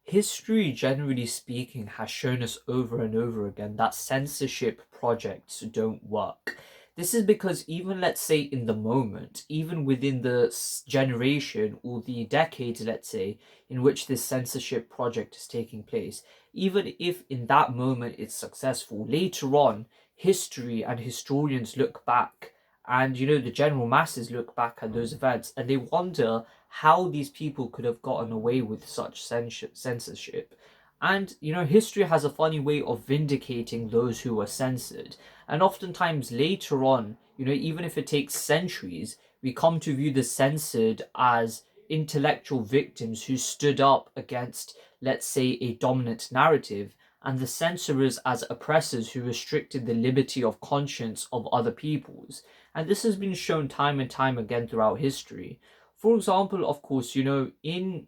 History, generally speaking, has shown us over and over again that censorship projects don't work. This is because, even let's say in the moment, even within the generation or the decades, let's say, in which this censorship project is taking place, even if in that moment it's successful, later on, history and historians look back, and the general masses look back at those events and they wonder how these people could have gotten away with such censorship. And history has a funny way of vindicating those who were censored. And oftentimes later on, even if it takes centuries, we come to view the censored as intellectual victims who stood up against, let's say, a dominant narrative, and the censorers as oppressors who restricted the liberty of conscience of other peoples. And this has been shown time and time again throughout history. For example, of course, in,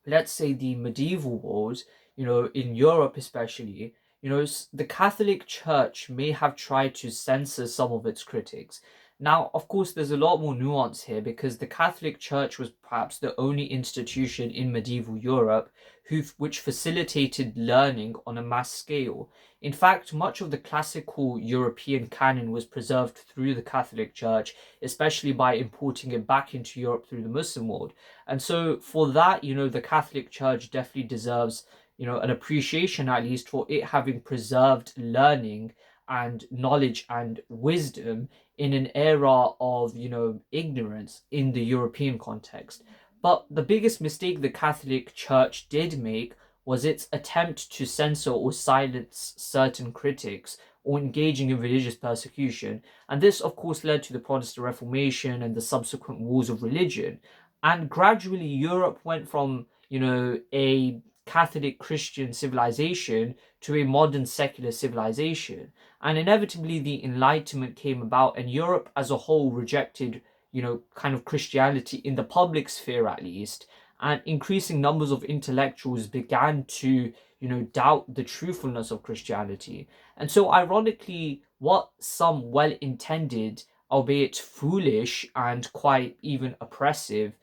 let's say, the medieval wars, in Europe especially, the Catholic Church may have tried to censor some of its critics. Now, of course, there's a lot more nuance here because the Catholic Church was perhaps the only institution in medieval Europe which facilitated learning on a mass scale. In fact, much of the classical European canon was preserved through the Catholic Church, especially by importing it back into Europe through the Muslim world. And so for that, the Catholic Church definitely deserves, an appreciation at least for it having preserved learning and knowledge and wisdom in an era of, ignorance in the European context. But the biggest mistake the Catholic Church did make was its attempt to censor or silence certain critics or engaging in religious persecution. And this, of course, led to the Protestant Reformation and the subsequent wars of religion. And gradually, Europe went from, a Catholic Christian civilization to a modern secular civilization. And inevitably, the Enlightenment came about, and Europe as a whole rejected, kind of Christianity in the public sphere at least. And increasing numbers of intellectuals began to, doubt the truthfulness of Christianity. And so, ironically, what some well intended, albeit foolish and quite even oppressive,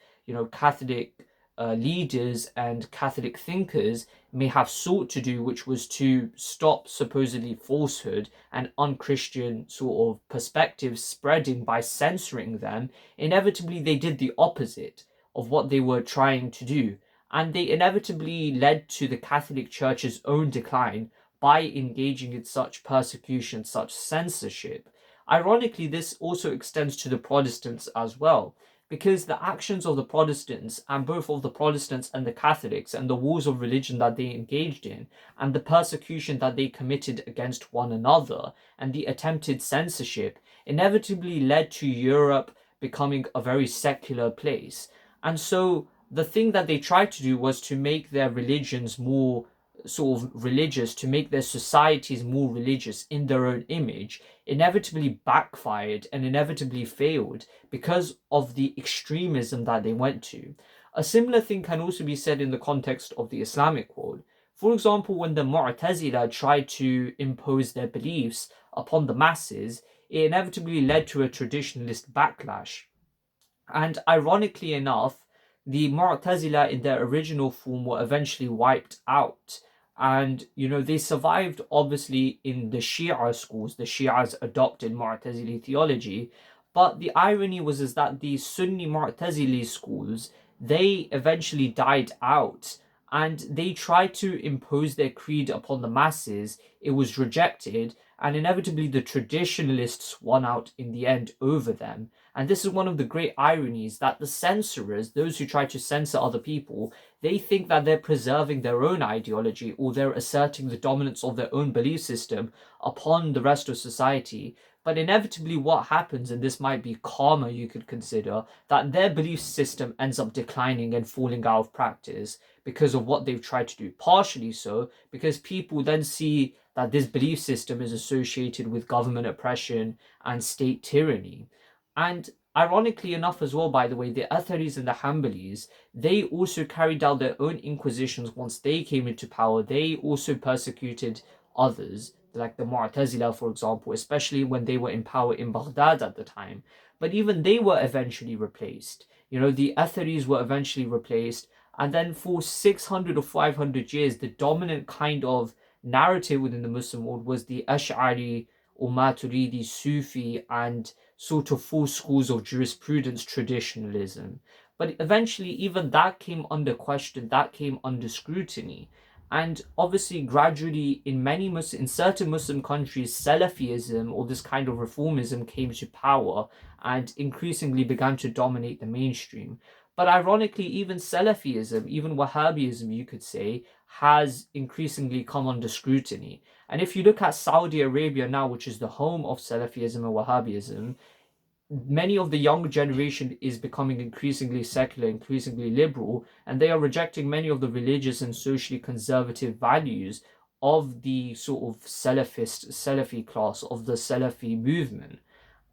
Catholic leaders and Catholic thinkers may have sought to do, which was to stop supposedly falsehood and unchristian sort of perspectives spreading by censoring them, inevitably they did the opposite of what they were trying to do. And they inevitably led to the Catholic Church's own decline by engaging in such persecution, such censorship. Ironically, this also extends to the Protestants as well, because the actions of the Protestants, and both of the Protestants and the Catholics, and the wars of religion that they engaged in, and the persecution that they committed against one another, and the attempted censorship, inevitably led to Europe becoming a very secular place. And so the thing that they tried to do was to make their religions more sort of religious, to make their societies more religious in their own image, inevitably backfired and inevitably failed because of the extremism that they went to. A similar thing can also be said in the context of the Islamic world. For example, when the Mu'tazila tried to impose their beliefs upon the masses, it inevitably led to a traditionalist backlash. And ironically enough, the Mu'tazila in their original form were eventually wiped out. And they survived obviously in the Shia schools. The Shias adopted Mu'tazili theology. But the irony was is that the Sunni Mu'tazili schools, they eventually died out. And they tried to impose their creed upon the masses. It was rejected, and inevitably the traditionalists won out in the end over them. And this is one of the great ironies, that the censorers, those who try to censor other people, they think that they're preserving their own ideology, or they're asserting the dominance of their own belief system upon the rest of society. But inevitably what happens, and this might be karma you could consider, that their belief system ends up declining and falling out of practice because of what they've tried to do. Partially so because people then see that this belief system is associated with government oppression and state tyranny. And ironically enough as well, by the way, the Atharis and the Hanbalis, they also carried out their own inquisitions once they came into power. They also persecuted others, like the Mu'tazila, for example, especially when they were in power in Baghdad at the time. But even they were eventually replaced. The Atharis were eventually replaced, And then for 600 or 500 years, the dominant kind of narrative within the Muslim world was the Ash'ari or Maturidi, Sufi, and sort of four schools of jurisprudence traditionalism. But eventually, even that came under question, that came under scrutiny. And obviously, gradually, in certain Muslim countries, Salafism or this kind of reformism came to power and increasingly began to dominate the mainstream. But ironically, even Salafism, even Wahhabism, you could say, has increasingly come under scrutiny. And if you look at Saudi Arabia now, which is the home of Salafism and Wahhabism, many of the younger generation is becoming increasingly secular, increasingly liberal, and they are rejecting many of the religious and socially conservative values of the sort of Salafi class, of the Salafi movement.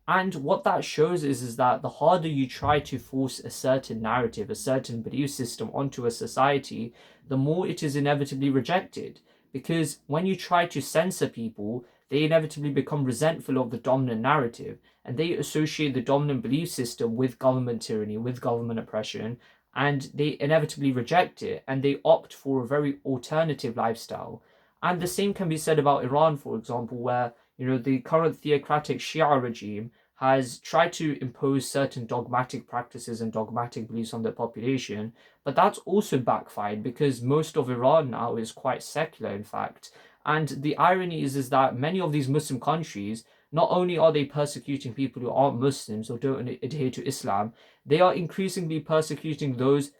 And what that shows is that the harder you try to force a certain narrative, a certain belief system onto a society, the more it is inevitably rejected. Because when you try to censor people, they inevitably become resentful of the dominant narrative and they associate the dominant belief system with government tyranny, with government oppression, and they inevitably reject it and they opt for a very alternative lifestyle. And the same can be said about Iran, for example, where the current theocratic Shia regime has tried to impose certain dogmatic practices and dogmatic beliefs on the population, but that's also backfired because most of Iran now is quite secular, in fact. And the irony is that many of these Muslim countries, not only are they persecuting people who aren't Muslims or don't adhere to Islam, they are increasingly persecuting those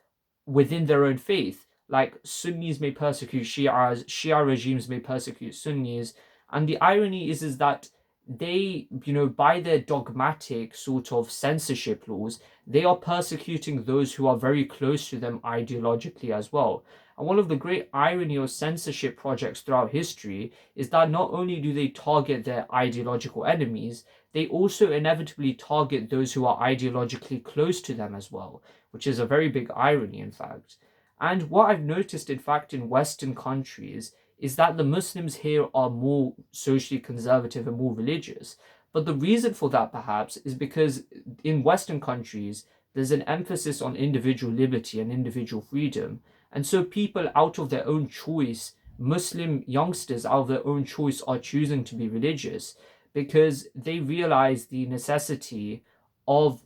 within their own faith. Like Sunnis may persecute Shias, Shia regimes may persecute Sunnis, and the irony is that they, by their dogmatic sort of censorship laws, they are persecuting those who are very close to them ideologically as well. And one of the great irony of censorship projects throughout history is that not only do they target their ideological enemies, they also inevitably target those who are ideologically close to them as well, which is a very big irony, in fact. And what I've noticed, in fact, in Western countries is that the Muslims here are more socially conservative and more religious. But the reason for that, perhaps, is because in Western countries, there's an emphasis on individual liberty and individual freedom. And so people out of their own choice, Muslim youngsters out of their own choice, are choosing to be religious because they realize the necessity of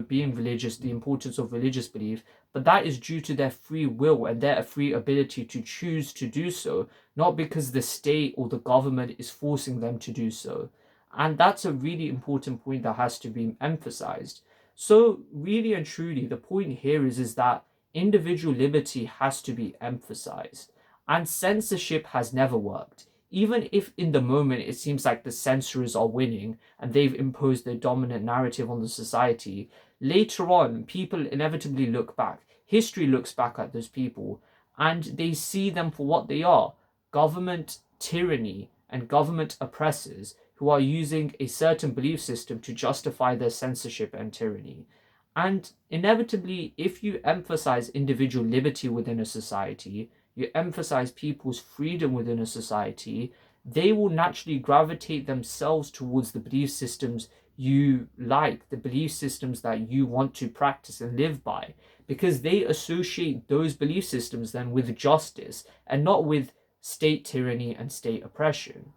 being religious, the importance of religious belief, but that is due to their free will and their free ability to choose to do so, not because the state or the government is forcing them to do so. And that's a really important point that has to be emphasized. So, really and truly, the point here is that individual liberty has to be emphasized, and censorship has never worked. Even if in the moment it seems like the censorers are winning and they've imposed their dominant narrative on the society, later on, people inevitably look back. History looks back at those people and they see them for what they are: government tyranny and government oppressors who are using a certain belief system to justify their censorship and tyranny. And inevitably, if you emphasize individual liberty within a society, you emphasize people's freedom within a society, they will naturally gravitate themselves towards the belief systems you like, the belief systems that you want to practice and live by, because they associate those belief systems then with justice and not with state tyranny and state oppression.